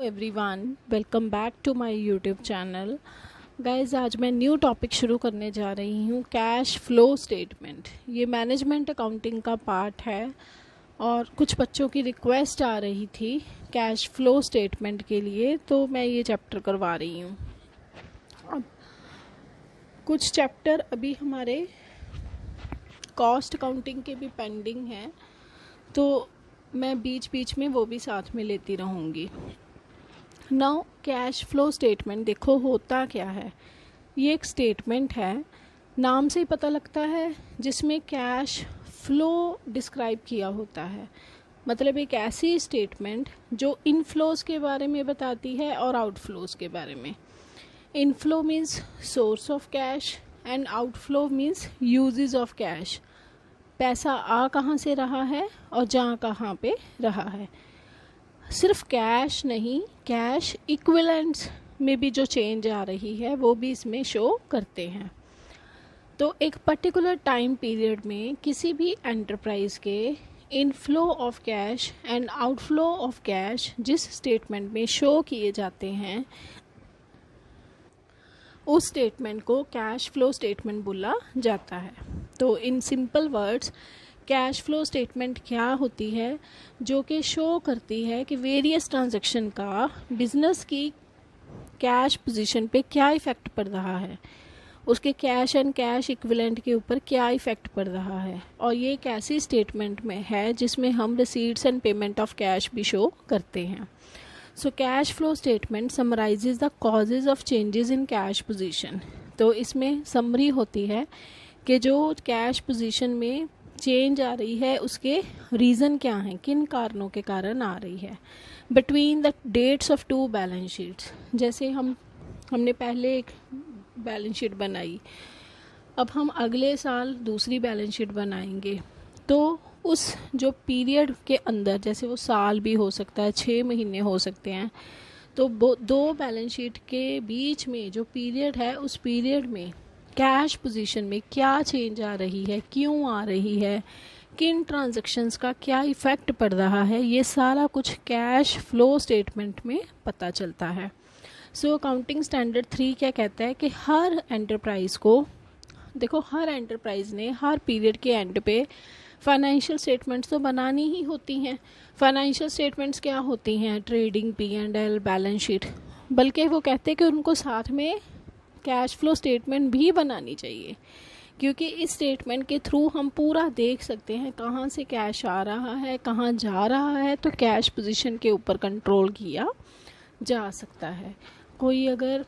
Everyone, welcome back to my YouTube channel. Guys, आज मैं new topic शुरू करने जा रही हूँ, कैश फ्लो स्टेटमेंट। ये मैनेजमेंट अकाउंटिंग का पार्ट है और कुछ बच्चों की रिक्वेस्ट आ रही थी कैश फ्लो स्टेटमेंट के लिए, तो मैं ये चैप्टर करवा रही हूँ। अब कुछ चैप्टर अभी हमारे कॉस्ट अकाउंटिंग के भी पेंडिंग हैं, तो मैं बीच बीच में वो भी साथ में लेती रहूँगी। नाउ कैश फ्लो स्टेटमेंट देखो होता क्या है। ये एक स्टेटमेंट है, नाम से ही पता लगता है, जिसमें कैश फ्लो डिस्क्राइब किया होता है। मतलब एक ऐसी स्टेटमेंट जो इनफ्लोज के बारे में बताती है और आउटफ्लोज के बारे में। Inflow means source of cash and outflow means uses of cash. पैसा आ कहाँ से रहा है और जा कहाँ पे रहा है। सिर्फ कैश नहीं, कैश इक्विवेलेंट्स में भी जो चेंज आ रही है वो भी इसमें शो करते हैं। तो एक पर्टिकुलर टाइम पीरियड में किसी भी एंटरप्राइज के inflow of cash and outflow of cash जिस स्टेटमेंट में शो किए जाते हैं, उस स्टेटमेंट को कैश फ्लो स्टेटमेंट बोला जाता है। तो in simple words, cash flow statement क्या होती है? जो कि शो करती है कि वेरियस ट्रांजैक्शन का बिजनेस की कैश पोजीशन पे क्या इफ़ेक्ट पड़ रहा है, उसके कैश एंड कैश इक्विवेलेंट के ऊपर क्या इफ़ेक्ट पड़ रहा है। और ये एक ऐसी स्टेटमेंट में है जिसमें हम receipts and payment of cash भी शो करते हैं। So cash flow statement summarises the causes of changes in cash position. तो इसमें समरी होती है कि जो कैश पोजीशन में चेंज आ रही है उसके रीज़न क्या हैं, किन कारणों के कारण आ रही है। Between the dates of two balance sheets, जैसे हमने पहले एक बैलेंस शीट बनाई, अब हम अगले साल दूसरी बैलेंस शीट बनाएंगे, तो उस जो पीरियड के अंदर, जैसे वो साल भी हो सकता है, 6 महीने हो सकते हैं, तो दो बैलेंस शीट के बीच में जो पीरियड है उस पीरियड में कैश पोजीशन में क्या चेंज आ रही है, क्यों आ रही है, किन ट्रांजैक्शंस का क्या इफ़ेक्ट पड़ रहा है, ये सारा कुछ कैश फ्लो स्टेटमेंट में पता चलता है। सो अकाउंटिंग स्टैंडर्ड 3 क्या कहता है कि हर एंटरप्राइज को, देखो हर एंटरप्राइज ने हर पीरियड के एंड पे फाइनेंशियल स्टेटमेंट्स तो बनानी ही होती हैं। फाइनेंशियल स्टेटमेंट्स क्या होती हैं? Trading, P&L, balance sheet. बल्कि वो कहते हैं कि उनको साथ में कैश फ्लो स्टेटमेंट भी बनानी चाहिए, क्योंकि इस स्टेटमेंट के थ्रू हम पूरा देख सकते हैं कहाँ से कैश आ रहा है, कहाँ जा रहा है, तो कैश पोजीशन के ऊपर कंट्रोल किया जा सकता है। कोई अगर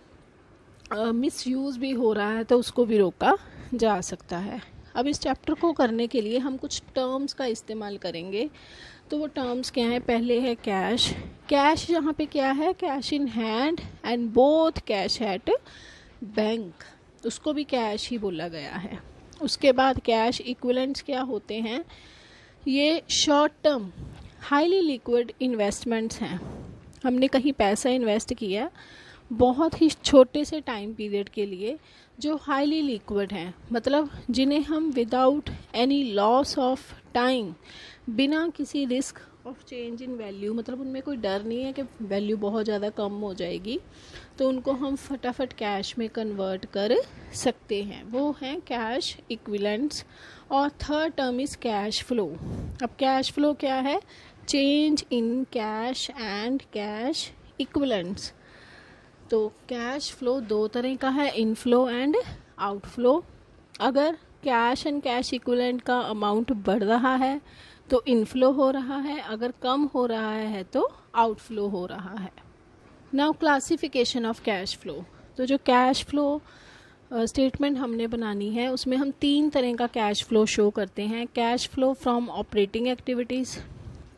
मिसयूज़ भी हो रहा है तो उसको भी रोका जा सकता है। अब इस चैप्टर को करने के लिए हम कुछ टर्म्स का इस्तेमाल करेंगे। तो वो टर्म्स क्या हैं? पहले है कैश। कैश यहाँ पे क्या है? Cash in hand and both cash at bank, उसको भी कैश ही बोला गया है। उसके बाद कैश इक्विवेलेंट्स क्या होते हैं? ये short term highly liquid investments हैं। हमने कहीं पैसा इन्वेस्ट किया बहुत ही छोटे से टाइम पीरियड के लिए, जो हाईली लिक्विड हैं, मतलब जिन्हें हम without any loss of time, बिना किसी risk of change in value, मतलब उनमें कोई डर नहीं है कि वैल्यू बहुत ज़्यादा कम हो जाएगी, तो उनको हम फटाफट कैश में कन्वर्ट कर सकते हैं, वो हैं कैश इक्विवेलेंट्स। और third term is cash flow. अब कैश फ्लो क्या है? Change in cash and cash equivalents. तो कैश फ्लो दो तरह का है, इनफ्लो एंड आउटफ्लो। अगर कैश एंड कैश इक्विवेलेंट का अमाउंट बढ़ रहा है तो इनफ्लो हो रहा है, अगर कम हो रहा है तो आउटफ्लो हो रहा है। Now classification of cash flow. तो जो कैश फ्लो स्टेटमेंट हमने बनानी है उसमें हम 3 तरह का कैश फ्लो शो करते हैं। Cash flow from operating activities,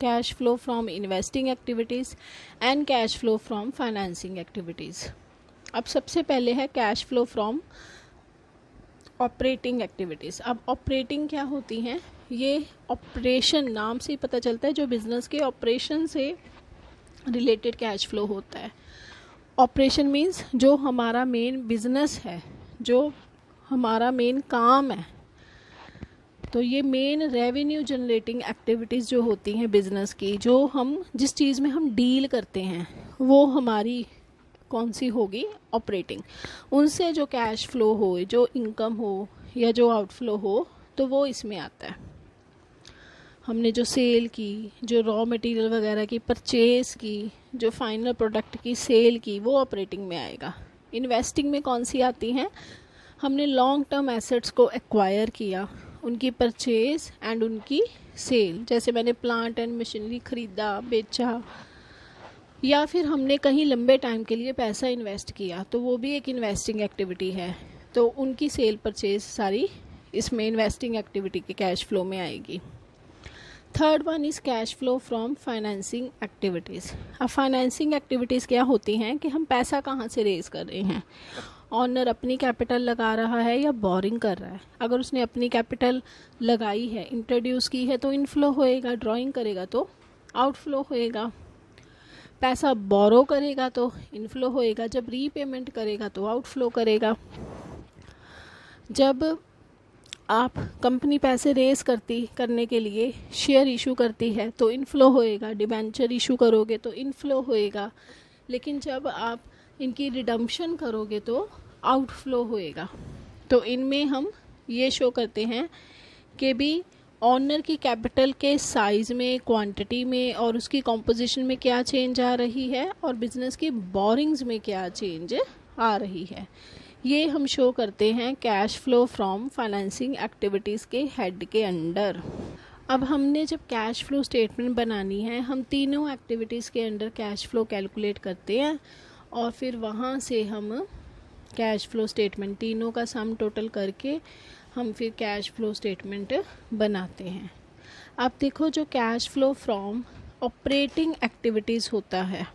cash flow from investing activities and cash flow from financing activities. अब सबसे पहले है cash flow from operating activities. अब ऑपरेटिंग क्या होती हैं? ये ऑपरेशन, नाम से ही पता चलता है, जो बिजनेस के ऑपरेशन से रिलेटेड कैश फ्लो होता है। ऑपरेशन मीन्स जो हमारा मेन बिजनेस है, जो हमारा मेन काम है, तो ये मेन रेवेन्यू जनरेटिंग एक्टिविटीज़ जो होती हैं बिजनेस की, जो हम जिस चीज़ में हम डील करते हैं वो हमारी कौन सी होगी, ऑपरेटिंग। उनसे जो कैश फ्लो हो, जो इनकम हो या जो आउटफ्लो हो, तो वो इसमें आता है। हमने जो सेल की, जो रॉ मटेरियल वगैरह की परचेज की, जो फाइनल प्रोडक्ट की सेल की, वो ऑपरेटिंग में आएगा। इन्वेस्टिंग में कौन सी आती हैं, हमने लॉन्ग टर्म एसेट्स को एक्वायर किया, उनकी परचेज एंड उनकी सेल, जैसे मैंने प्लांट एंड मशीनरी खरीदा, बेचा, या फिर हमने कहीं लंबे टाइम के लिए पैसा इन्वेस्ट किया, तो वो भी एक इन्वेस्टिंग एक्टिविटी है। तो उनकी सेल परचेज सारी इसमें इन्वेस्टिंग एक्टिविटी के कैश फ्लो में आएगी। Third one is cash flow from financing activities. अब फाइनेंसिंग एक्टिविटीज़ क्या होती हैं कि हम पैसा कहाँ से रेज कर रहे हैं। ऑनर अपनी कैपिटल लगा रहा है या बोरिंग कर रहा है। अगर उसने अपनी कैपिटल लगाई है, इंट्रोड्यूस की है, तो इनफ्लो होएगा, ड्राइंग करेगा तो आउटफ्लो होएगा। पैसा बोरो करेगा तो इनफ्लो होएगा, जब रीपेमेंट करेगा तो आउटफ्लो करेगा। जब आप कंपनी पैसे रेज करने के लिए शेयर इशू करती है तो इनफ्लो होएगा, डिबेंचर इशू करोगे तो इनफ्लो होएगा, लेकिन जब आप इनकी रिडम्पशन करोगे तो आउटफ्लो होएगा। तो इनमें हम ये शो करते हैं कि भी ऑनर की कैपिटल के साइज़ में, क्वांटिटी में और उसकी कॉम्पोजिशन में क्या चेंज आ रही है, और बिजनेस की बोरिंग्स में क्या चेंज आ रही है। ये हम शो करते हैं cash flow from financing activities के हेड के अंडर। अब हमने जब कैश फ्लो स्टेटमेंट बनानी है, हम तीनों एक्टिविटीज़ के अंडर कैश फ्लो कैलकुलेट करते हैं और फिर वहाँ से हम कैश फ्लो स्टेटमेंट तीनों का सम टोटल करके हम फिर कैश फ्लो स्टेटमेंट बनाते हैं। अब देखो, जो cash flow from operating activities होता है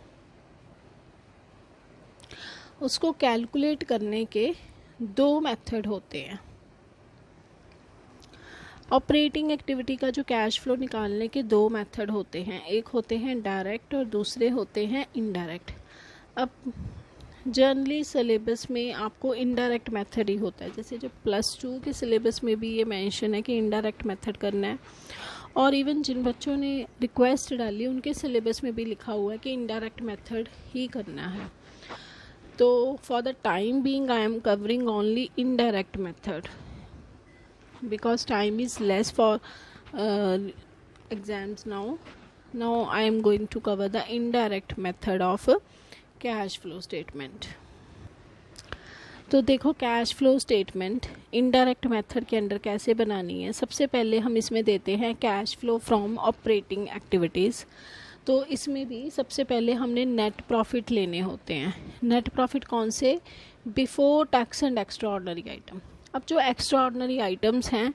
उसको कैलकुलेट करने के दो मेथड होते हैं। ऑपरेटिंग एक्टिविटी का जो कैश फ्लो निकालने के दो मेथड होते हैं, एक होते हैं डायरेक्ट और दूसरे होते हैं इनडायरेक्ट। अब जनरली सिलेबस में आपको इनडायरेक्ट मेथड ही होता है, जैसे जो +2 के सिलेबस में भी ये मेंशन है कि इनडायरेक्ट मेथड करना है, और इवन जिन बच्चों ने रिक्वेस्ट डाली उनके सिलेबस में भी लिखा हुआ है कि इनडायरेक्ट मेथड ही करना है। तो for the time being I am covering only indirect method because time is less for exams now I am going to cover the indirect method of cash flow statement। तो देखो, cash flow statement indirect method के under कैसे बनानी है। सबसे पहले हम इसमें देते हैं cash flow from operating activities. तो इसमें भी सबसे पहले हमने नेट प्रॉफिट लेने होते हैं। नेट प्रॉफिट कौन से, before tax and extra ordinary item. अब जो एक्स्ट्रा ऑर्डिनरी आइटम्स हैं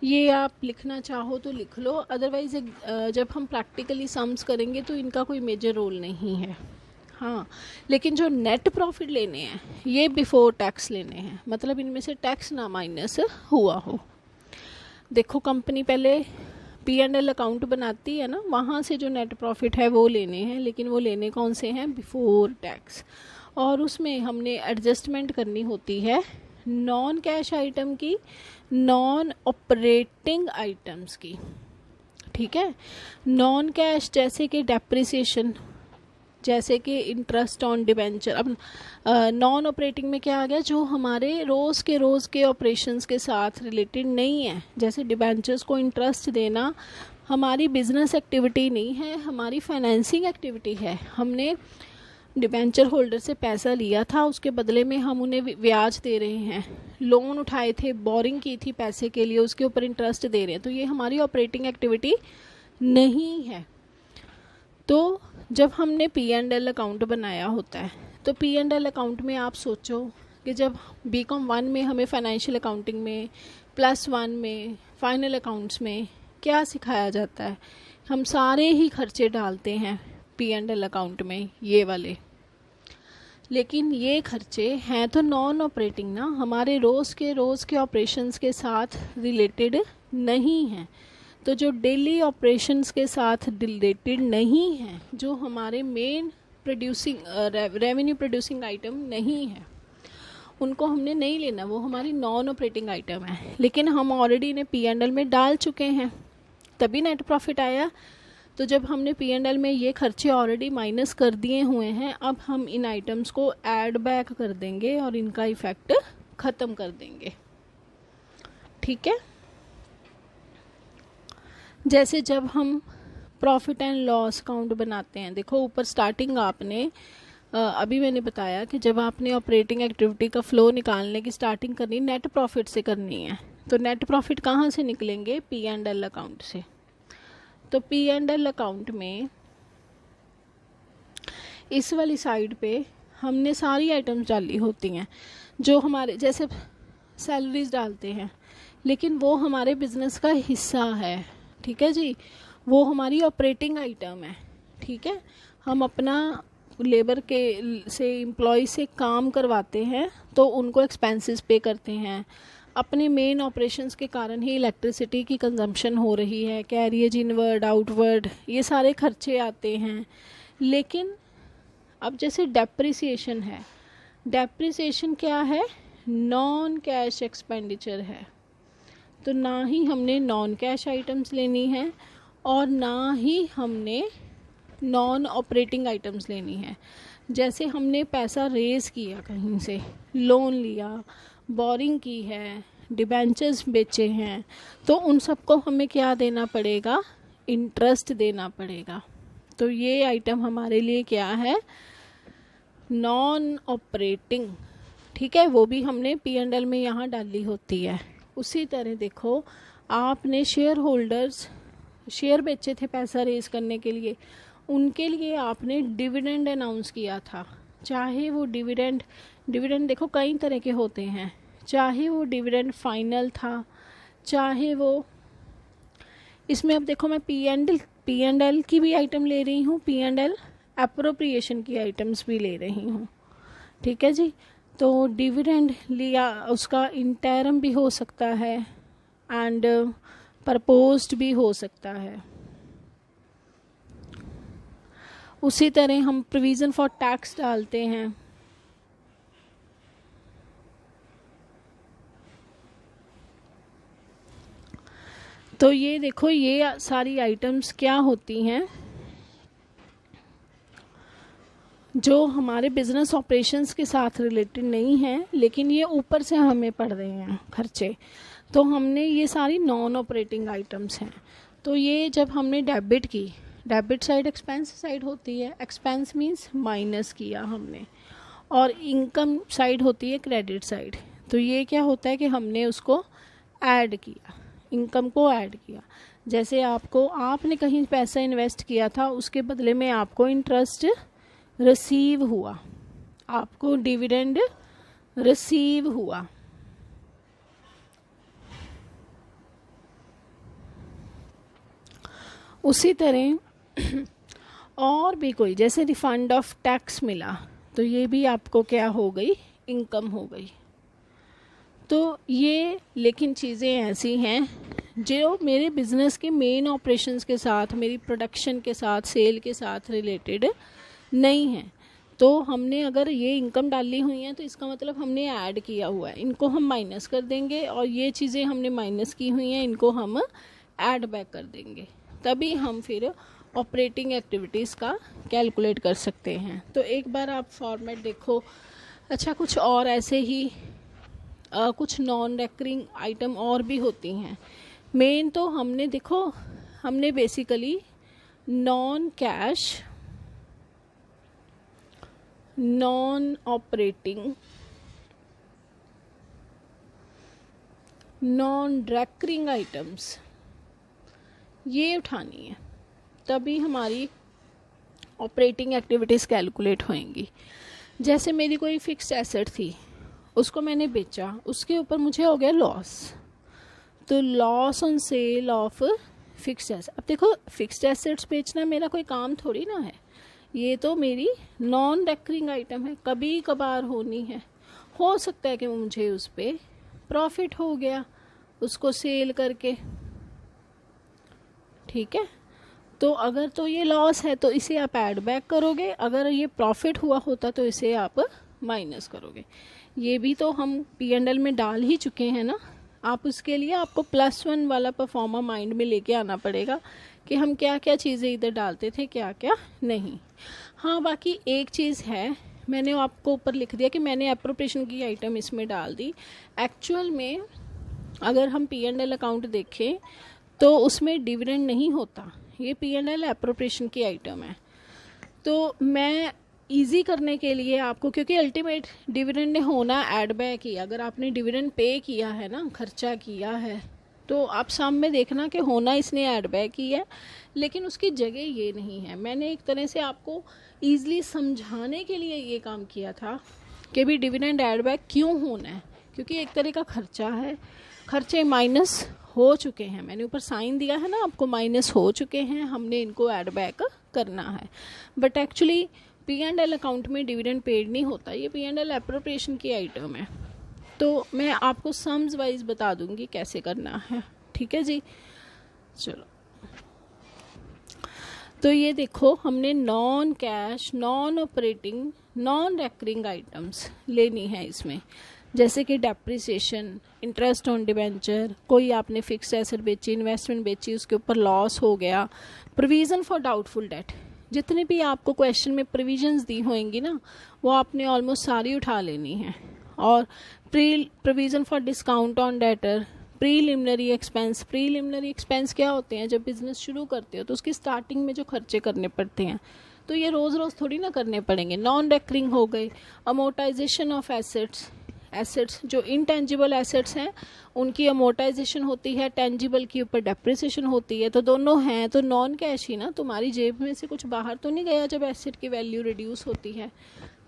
ये आप लिखना चाहो तो लिख लो, अदरवाइज जब हम प्रैक्टिकली सम्स करेंगे तो इनका कोई मेजर रोल नहीं है। हाँ, लेकिन जो नेट प्रॉफिट लेने हैं ये बिफोर टैक्स लेने हैं, मतलब इनमें से टैक्स ना माइनस हुआ हो। देखो, कंपनी पहले P&L अकाउंट बनाती है ना, वहाँ से जो नेट प्रॉफिट है वो लेने हैं, लेकिन वो लेने कौन से हैं, बिफोर टैक्स। और उसमें हमने एडजस्टमेंट करनी होती है नॉन कैश आइटम की, नॉन ऑपरेटिंग आइटम्स की। ठीक है, नॉन कैश जैसे कि डेप्रिसिएशन, जैसे कि इंटरेस्ट ऑन डिबेंचर। अब नॉन ऑपरेटिंग में क्या आ गया, जो हमारे रोज़ के ऑपरेशंस के साथ रिलेटेड नहीं है। जैसे डिबेंचर्स को इंटरेस्ट देना हमारी बिजनेस एक्टिविटी नहीं है, हमारी फाइनेंसिंग एक्टिविटी है। हमने डिबेंचर होल्डर से पैसा लिया था, उसके बदले में हम उन्हें ब्याज दे रहे हैं। लोन उठाए थे, बोरिंग की थी पैसे के लिए, उसके ऊपर इंटरेस्ट दे रहे हैं, तो ये हमारी ऑपरेटिंग एक्टिविटी नहीं है। तो जब हमने P&L अकाउंट बनाया होता है, तो P&L अकाउंट में आप सोचो कि जब BCom 1 में हमें फाइनेंशियल अकाउंटिंग में, +1 में, फाइनल अकाउंट्स में क्या सिखाया जाता है, हम सारे ही खर्चे डालते हैं P&L अकाउंट में, ये वाले। लेकिन ये खर्चे हैं तो नॉन ऑपरेटिंग ना, हमारे रोज़ के ऑपरेशंस के साथ रिलेटेड नहीं हैं। तो जो डेली ऑपरेशंस के साथ रिलेटेड नहीं है, जो हमारे main producing revenue producing item नहीं है, उनको हमने नहीं लेना, वो हमारी नॉन ऑपरेटिंग आइटम है, लेकिन हम ऑलरेडी इन्हें P&L में डाल चुके हैं, तभी नेट प्रॉफिट आया। तो जब हमने P&L में ये खर्चे ऑलरेडी माइनस कर दिए हुए हैं, अब हम इन आइटम्स को ऐड बैक कर देंगे और इनका इफेक्ट ख़त्म कर देंगे। ठीक है, जैसे जब हम प्रॉफिट एंड लॉस अकाउंट बनाते हैं, देखो ऊपर स्टार्टिंग आपने अभी मैंने बताया कि जब आपने ऑपरेटिंग एक्टिविटी का फ्लो निकालने की स्टार्टिंग करनी नेट प्रॉफिट से करनी है, तो नेट प्रॉफिट कहाँ से निकलेंगे? P&L अकाउंट से। तो P&L अकाउंट में इस वाली साइड पे हमने सारी आइटम्स डाली होती हैं जो हमारे, जैसे सैलरीज डालते हैं, लेकिन वो हमारे बिजनेस का हिस्सा है। ठीक है जी, वो हमारी ऑपरेटिंग आइटम है। ठीक है, हम अपना लेबर के से एम्प्लॉय से काम करवाते हैं तो उनको एक्सपेंसेस पे करते हैं। अपने मेन ऑपरेशंस के कारण ही इलेक्ट्रिसिटी की कंजम्पशन हो रही है, कैरियज इनवर्ड आउटवर्ड ये सारे खर्चे आते हैं। लेकिन अब जैसे डेप्रिसिएशन है, डेप्रिसिएशन क्या है? नॉन कैश एक्सपेंडिचर है। तो ना ही हमने नॉन कैश आइटम्स लेनी है और ना ही हमने नॉन ऑपरेटिंग आइटम्स लेनी है। जैसे हमने पैसा रेज किया, कहीं से लोन लिया, बोरिंग की है, डिबेंचर्स बेचे हैं, तो उन सबको हमें क्या देना पड़ेगा? इंटरेस्ट देना पड़ेगा। तो ये आइटम हमारे लिए क्या है? Non operating. ठीक है, वो भी हमने P&L में यहाँ डाली होती है। उसी तरह देखो, आपने शेयर होल्डर्स शेयर बेचे थे पैसा रेज करने के लिए, उनके लिए आपने डिविडेंड अनाउंस किया था। चाहे वो डिविडेंड देखो कई तरह के होते हैं, चाहे वो डिविडेंड फाइनल था, चाहे वो इसमें, अब देखो मैं P&L की भी आइटम ले रही हूँ, P&L एप्रोप्रिएशन की आइटम्स भी ले रही हूँ। ठीक है जी, तो डिविडेंड लिया, उसका इंटरम भी हो सकता है एंड प्रपोज्ड भी हो सकता है। उसी तरह हम प्रोविज़न फॉर टैक्स डालते हैं। तो ये देखो, ये सारी आइटम्स क्या होती हैं जो हमारे बिजनेस ऑपरेशंस के साथ रिलेटेड नहीं हैं, लेकिन ये ऊपर से हमें पड़ रहे हैं खर्चे। तो हमने ये सारी नॉन ऑपरेटिंग आइटम्स हैं। तो ये जब हमने डेबिट की, डेबिट साइड एक्सपेंस साइड होती है, एक्सपेंस मीन्स माइनस किया हमने, और इनकम साइड होती है क्रेडिट साइड। तो ये क्या होता है कि हमने उसको ऐड किया, इनकम को ऐड किया। जैसे आपने कहीं पैसा इन्वेस्ट किया था, उसके बदले में आपको इंटरेस्ट रिसीव हुआ, आपको डिविडेंड रिसीव हुआ। उसी तरह और भी कोई, जैसे रिफंड ऑफ टैक्स मिला, तो ये भी आपको क्या हो गई? इनकम हो गई। तो ये लेकिन चीज़ें ऐसी हैं जो मेरे बिजनेस के मेन ऑपरेशंस के साथ, मेरी प्रोडक्शन के साथ, सेल के साथ रिलेटेड नहीं है। तो हमने अगर ये इनकम डाली हुई है तो इसका मतलब हमने ऐड किया हुआ है, इनको हम माइनस कर देंगे, और ये चीज़ें हमने माइनस की हुई हैं, इनको हम ऐड बैक कर देंगे, तभी हम फिर ऑपरेटिंग एक्टिविटीज़ का कैलकुलेट कर सकते हैं। तो एक बार आप फॉर्मेट देखो। अच्छा, कुछ और ऐसे ही कुछ नॉन रेकरिंग आइटम और भी होती हैं। मेन तो हमने देखो, हमने basically non cash, non operating, non recurring items ये उठानी है, तभी हमारी ऑपरेटिंग एक्टिविटीज़ कैलकुलेट होएंगी। जैसे मेरी कोई फिक्स्ड एसेट थी, उसको मैंने बेचा, उसके ऊपर मुझे हो गया लॉस, तो loss on sale of fixed asset. अब देखो, फिक्स्ड एसेट्स बेचना मेरा कोई काम थोड़ी ना है, ये तो मेरी नॉन रेकरिंग आइटम है, कभी कभार होनी है। हो सकता है कि मुझे उस पर प्रॉफिट हो गया उसको सेल करके। ठीक है, तो अगर तो ये लॉस है तो इसे आप ऐड बैक करोगे, अगर ये प्रॉफिट हुआ होता तो इसे आप माइनस करोगे। ये भी तो हम P&L में डाल ही चुके हैं ना। आप उसके लिए आपको +1 वाला परफॉर्मा माइंड में लेके आना पड़ेगा कि हम क्या क्या चीज़ें इधर डालते थे, क्या क्या नहीं। हाँ, बाकी एक चीज़ है, मैंने आपको ऊपर लिख दिया कि मैंने एप्रोप्रिएशन की आइटम इसमें डाल दी। एक्चुअल में अगर हम P&L अकाउंट देखें तो उसमें डिविडेंड नहीं होता, ये P&L एप्रोप्रिएशन की आइटम है। तो मैं इजी करने के लिए आपको, क्योंकि अल्टीमेट डिविडेंड ने होना ऐड बैक ही, अगर आपने डिविडेंड पे किया है ना, खर्चा किया है, तो आप सामने देखना कि होना इसने ऐड बैक ही है, लेकिन उसकी जगह ये नहीं है। मैंने एक तरह से आपको ईज़िली समझाने के लिए ये काम किया था कि भी डिविडेंड ऐड बैक क्यों होना है, क्योंकि एक तरह का खर्चा है, खर्चे माइनस हो चुके हैं, मैंने ऊपर साइन दिया है ना आपको, माइनस हो चुके हैं, हमने इनको ऐड बैक करना है। बट एक्चुअली P&L अकाउंट में डिविडेंड पेड नहीं होता, ये P&L एप्रोप्रिएशन की आइटम है। तो मैं आपको सम्स वाइज बता दूंगी कैसे करना है, ठीक है जी। चलो, तो ये देखो हमने non cash, non operating, non recurring items लेनी है इसमें, जैसे कि डेप्रिसिएशन, इंटरेस्ट ऑन डिबेंचर, कोई आपने फिक्स्ड एसेट बेची, इन्वेस्टमेंट बेची, उसके ऊपर लॉस हो गया, प्रोविज़न फॉर डाउटफुल डेट, जितने भी आपको क्वेश्चन में प्रोविजंस दी होंगी ना, वो आपने ऑलमोस्ट सारी उठा लेनी है। और provision for discount on debtor, preliminary expense क्या होते हैं, जब बिजनेस शुरू करते हो तो उसकी स्टार्टिंग में जो खर्चे करने पड़ते हैं, तो ये रोज़ रोज़ थोड़ी ना करने पड़ेंगे। नॉन रेकरिंग हो गए, अमोर्टाइजेशन ऑफ एसेट्स जो इंटेंजिबल एसेट्स हैं उनकी अमोर्टाइजेशन होती है, टेंजिबल के ऊपर डेप्रिसिएशन होती है, तो दोनों हैं तो नॉन कैश ही ना, तुम्हारी जेब में से कुछ बाहर तो नहीं गया जब एसेट की वैल्यू रिड्यूस होती है।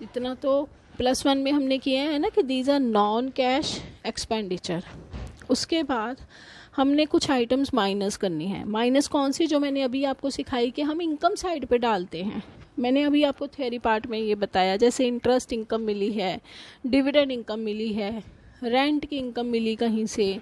इतना तो +1 में हमने किया है ना कि these are non cash expenditure. उसके बाद हमने कुछ आइटम्स माइनस करनी है। माइनस कौन सी, जो मैंने अभी आपको सिखाई कि हम इनकम साइड पे डालते हैं, मैंने अभी आपको थ्योरी पार्ट में ये बताया, जैसे इंटरेस्ट इनकम मिली है, डिविडेंड इनकम मिली है, रेंट की इनकम मिली कहीं से,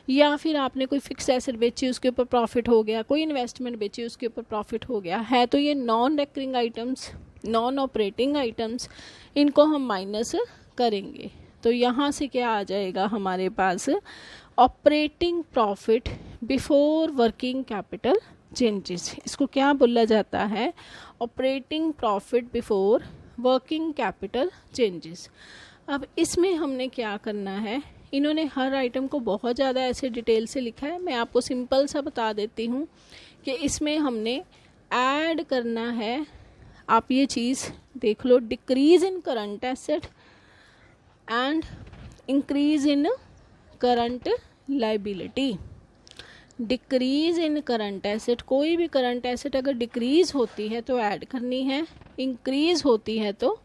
या फिर आपने कोई फिक्स एसेट बेची उसके ऊपर प्रॉफिट हो गया, कोई इन्वेस्टमेंट बेची उसके ऊपर प्रॉफिट हो गया है, तो ये non recurring items, non operating items, इनको हम माइनस करेंगे। तो यहाँ से क्या आ जाएगा हमारे पास, operating profit before working capital changes. इसको क्या बोला जाता है, operating profit before working capital changes. अब इसमें हमने क्या करना है, इन्होंने हर आइटम को बहुत ज़्यादा ऐसे डिटेल से लिखा है, मैं आपको सिंपल सा बता देती हूँ कि इसमें हमने ऐड करना है, आप ये चीज़ देख लो, decrease in current asset and increase in current liability. Decrease in current asset, कोई भी करंट एसेट अगर डिक्रीज होती है तो ऐड करनी है, इंक्रीज होती है तो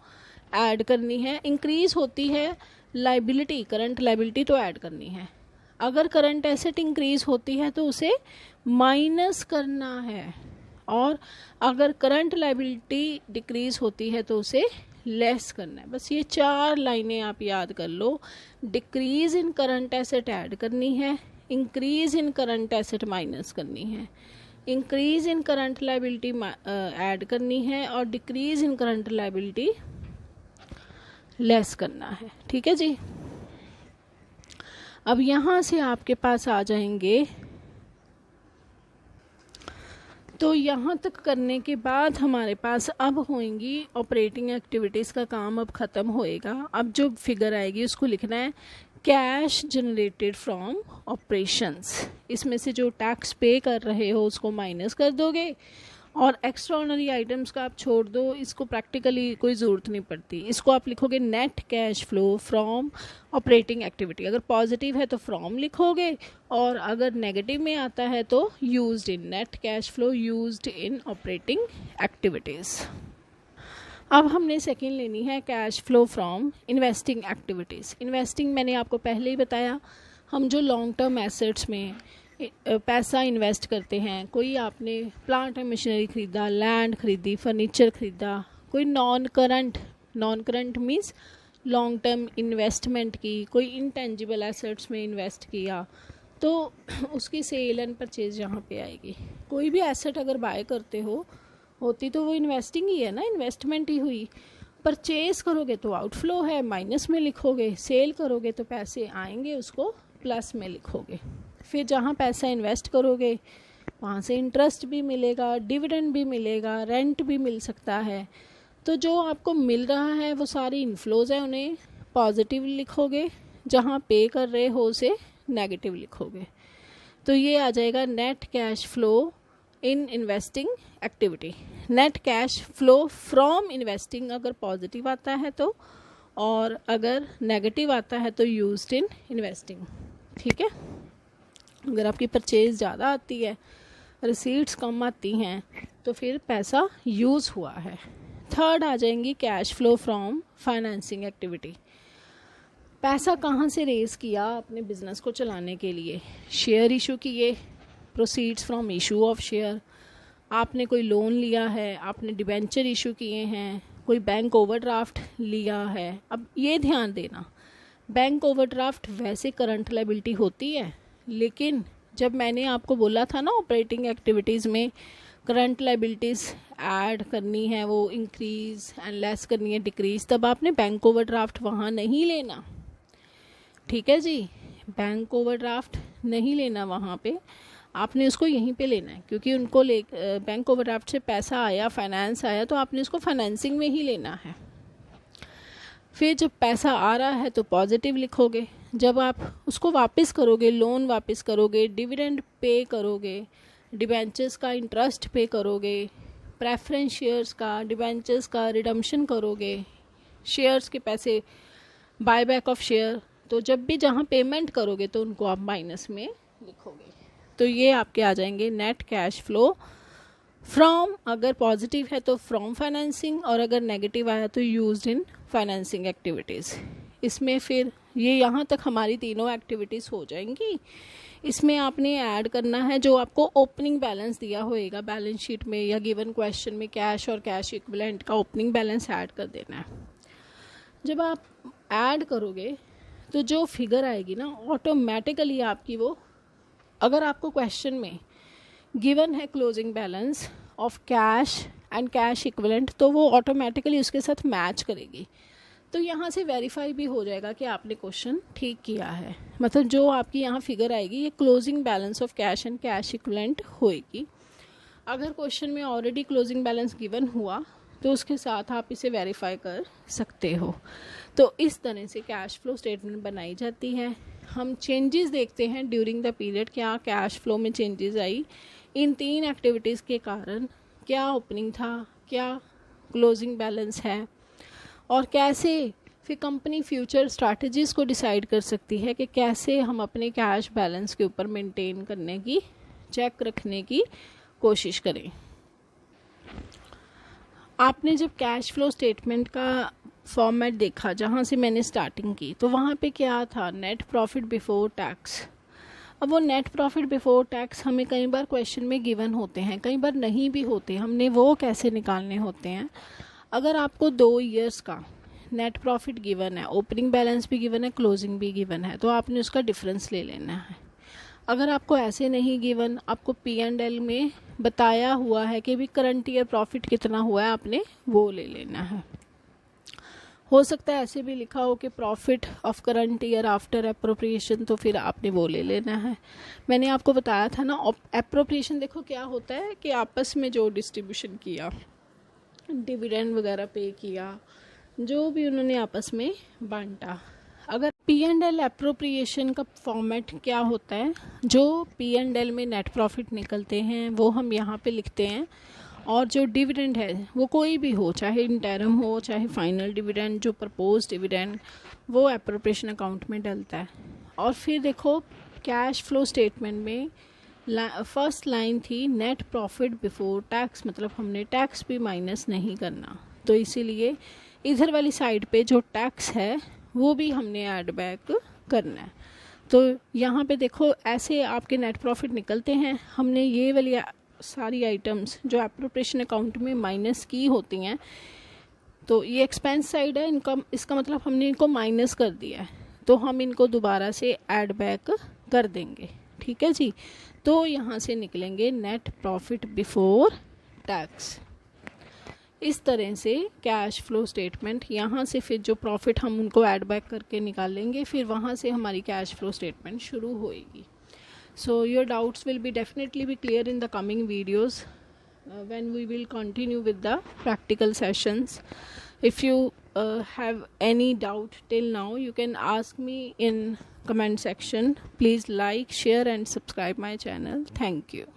ऐड करनी है, इंक्रीज होती है लाइबिलिटी, करंट लाइबिलिटी, तो ऐड करनी है। अगर करंट एसेट इंक्रीज होती है तो उसे माइनस करना है, और अगर करंट लाइबिलिटी डिक्रीज होती है तो उसे लेस करना है। बस ये 4 लाइनें आप याद कर लो, decrease in current asset add करनी है, increase in current asset minus करनी है, increase in current liability add करनी है, और decrease in current liability less करना है, ठीक है जी। अब यहाँ से आपके पास आ जाएंगे, तो यहाँ तक करने के बाद हमारे पास अब होंगी ऑपरेटिंग एक्टिविटीज़ का काम अब ख़त्म होएगा। अब जो फिगर आएगी उसको लिखना है कैश जनरेटेड फ्रॉम ऑपरेशंस। इसमें से जो टैक्स पे कर रहे हो उसको माइनस कर दोगे, और एक्स्ट्राऑर्डिनरी आइटम्स का आप छोड़ दो, इसको प्रैक्टिकली कोई ज़रूरत नहीं पड़ती। इसको आप लिखोगे net cash flow from operating activity. अगर पॉजिटिव है तो फ्रॉम लिखोगे, और अगर नेगेटिव में आता है तो used in, net cash flow used in operating activities. अब हमने सेकेंड लेनी है cash flow from investing activities. Investing मैंने आपको पहले ही बताया, हम जो लॉन्ग टर्म एसेट्स में पैसा इन्वेस्ट करते हैं, कोई आपने प्लांट एंड मशीनरी ख़रीदा, लैंड खरीदी, फर्नीचर ख़रीदा, कोई non current means long term investment की, कोई इंटेंजिबल एसेट्स में इन्वेस्ट किया, तो उसकी सेल एंड परचेज यहाँ पे आएगी। कोई भी एसेट अगर बाय करते हो होती तो वो इन्वेस्टिंग ही है ना, इन्वेस्टमेंट ही हुई। परचेज करोगे तो आउटफ्लो है, माइनस में लिखोगे, सेल करोगे तो पैसे आएंगे, उसको प्लस में लिखोगे। फिर जहाँ पैसा इन्वेस्ट करोगे वहाँ से इंटरेस्ट भी मिलेगा, डिविडेंड भी मिलेगा, रेंट भी मिल सकता है। तो जो आपको मिल रहा है वो सारी इनफ्लोज है, उन्हें पॉजिटिव लिखोगे, जहाँ पे कर रहे हो उसे नेगेटिव लिखोगे। तो ये आ जाएगा net cash flow in investing activity. Net cash flow from investing अगर पॉजिटिव आता है तो, और अगर नेगेटिव आता है तो यूज्ड इन इन्वेस्टिंग। ठीक है, अगर आपकी परचेज ज़्यादा आती है, रिसीट्स कम आती हैं, तो फिर पैसा यूज़ हुआ है। थर्ड आ जाएंगी cash flow from financing activity. पैसा कहाँ से रेज़ किया अपने बिजनेस को चलाने के लिए? शेयर इशू किए, proceeds from issue of share, आपने कोई लोन लिया है, आपने डिबेंचर इशू किए हैं, कोई बैंक ओवरड्राफ्ट लिया है। अब ये ध्यान देना, बैंक ओवरड्राफ्ट वैसे करंट लायबिलिटी होती है, लेकिन जब मैंने आपको बोला था ना ऑपरेटिंग एक्टिविटीज़ में करंट लायबिलिटीज़ ऐड करनी है, वो इंक्रीज एंड लेस करनी है, डिक्रीज, तब आपने बैंक ओवरड्राफ्ट वहाँ नहीं लेना। ठीक है जी, बैंक ओवरड्राफ्ट नहीं लेना वहाँ पे, आपने उसको यहीं पे लेना है, क्योंकि उनको बैंक ओवरड्राफ्ट से पैसा आया, फाइनेंस आया, तो आपने उसको फाइनेंसिंग में ही लेना है। फिर जब पैसा आ रहा है तो पॉजिटिव लिखोगे, जब आप उसको वापस करोगे, लोन वापस करोगे, डिविडेंड पे करोगे, डिबेंचर्स का इंटरेस्ट पे करोगे, प्रेफरेंस शेयर्स का, डिबेंचर्स का रिडम्पशन करोगे, शेयर्स के पैसे, बायबैक ऑफ शेयर, तो जब भी जहाँ पेमेंट करोगे तो उनको आप माइनस में लिखोगे। तो ये आपके आ जाएंगे नेट कैश फ्लो फ्रॉम, अगर पॉजिटिव है तो फ्रॉम फाइनेंसिंग, और अगर नेगेटिव आया तो यूज्ड इन फाइनेंसिंग एक्टिविटीज़। इसमें फिर ये यहाँ तक हमारी तीनों एक्टिविटीज़ हो जाएंगी। इसमें आपने ऐड करना है जो आपको ओपनिंग बैलेंस दिया होएगा बैलेंस शीट में या गिवन क्वेश्चन में, कैश और कैश इक्विवेलेंट का ओपनिंग बैलेंस ऐड कर देना है। जब आप ऐड करोगे तो जो फिगर आएगी ना, ऑटोमेटिकली आपकी वो, अगर आपको क्वेश्चन में गिवन है closing balance of cash and cash equivalent, तो वो ऑटोमेटिकली उसके साथ मैच करेगी। तो यहाँ से वेरीफाई भी हो जाएगा कि आपने क्वेश्चन ठीक किया है। मतलब जो आपकी यहाँ फिगर आएगी ये closing balance of cash and cash equivalent होएगी। अगर क्वेश्चन में ऑलरेडी क्लोजिंग बैलेंस गिवन हुआ तो उसके साथ आप इसे वेरीफाई कर सकते हो। तो इस तरह से कैश फ्लो स्टेटमेंट बनाई जाती है। हम चेंजेस देखते हैं ड्यूरिंग द पीरियड, क्या कैश फ्लो में चेंजेस आई इन तीन एक्टिविटीज़ के कारण, क्या ओपनिंग था, क्या क्लोजिंग बैलेंस है, और कैसे फिर कंपनी फ्यूचर स्ट्रैटेजीज़ को डिसाइड कर सकती है कि कैसे हम अपने कैश बैलेंस के ऊपर मेंटेन करने की, चेक रखने की कोशिश करें। आपने जब कैश फ्लो स्टेटमेंट का फॉर्मेट देखा जहाँ से मैंने स्टार्टिंग की, तो वहाँ पे क्या था, नेट प्रॉफिट बिफोर टैक्स। अब वो नेट प्रॉफिट बिफोर टैक्स हमें कई बार क्वेश्चन में गिवन होते हैं, कई बार नहीं भी होते, हमने वो कैसे निकालने होते हैं। अगर आपको 2 ईयर्स का नेट प्रॉफिट गिवन है, ओपनिंग बैलेंस भी गिवन है, क्लोजिंग भी गिवन है, तो आपने उसका डिफरेंस ले लेना है। अगर आपको ऐसे नहीं गिवन, आपको P&L में बताया हुआ है कि भी करंट ईयर प्रॉफिट कितना हुआ है, आपने वो ले लेना है। हो सकता है ऐसे भी लिखा हो कि profit of current year after appropriation, तो फिर आपने वो ले लेना है। मैंने आपको बताया था ना, एप्रोप्रिएशन देखो क्या होता है कि आपस में जो डिस्ट्रीब्यूशन किया, डिविडेंड वगैरह पे किया, जो भी उन्होंने आपस में बांटा। अगर P&L एप्रोप्रिएशन का फॉर्मेट क्या होता है, जो P&L में नेट प्रॉफिट निकलते हैं वो हम यहाँ पे लिखते हैं, और जो डिविडेंड है वो कोई भी हो, चाहे इंटरम हो चाहे फाइनल डिविडेंड, जो प्रपोज डिविडेंड, वो एप्रोप्रिएशन अकाउंट में डलता है। और फिर देखो कैश फ्लो स्टेटमेंट में फर्स्ट लाइन थी नेट प्रॉफिट बिफोर टैक्स, मतलब हमने टैक्स भी माइनस नहीं करना, तो इसीलिए इधर वाली साइड पे जो टैक्स है वो भी हमने ऐड बैक करना है। तो यहाँ पे देखो ऐसे आपके नेट प्रॉफिट निकलते हैं। हमने ये वाली सारी आइटम्स जो एप्रोप्रिएशन अकाउंट में माइनस की होती हैं, तो ये एक्सपेंस साइड है इनका, इसका मतलब हमने इनको माइनस कर दिया है, तो हम इनको दोबारा से ऐड बैक कर देंगे। ठीक है जी, तो यहाँ से निकलेंगे नेट प्रॉफिट बिफोर टैक्स। इस तरह से कैश फ्लो स्टेटमेंट, यहाँ से फिर जो प्रॉफिट हम उनको ऐड बैक करके निकालेंगे, फिर वहाँ से हमारी कैश फ्लो स्टेटमेंट शुरू होएगी. So your doubts will be definitely be clear in the coming videos when we will continue with the practical sessions. If you have any doubt till now, you can ask me in comment section. Please like, share and subscribe my channel. Thank you.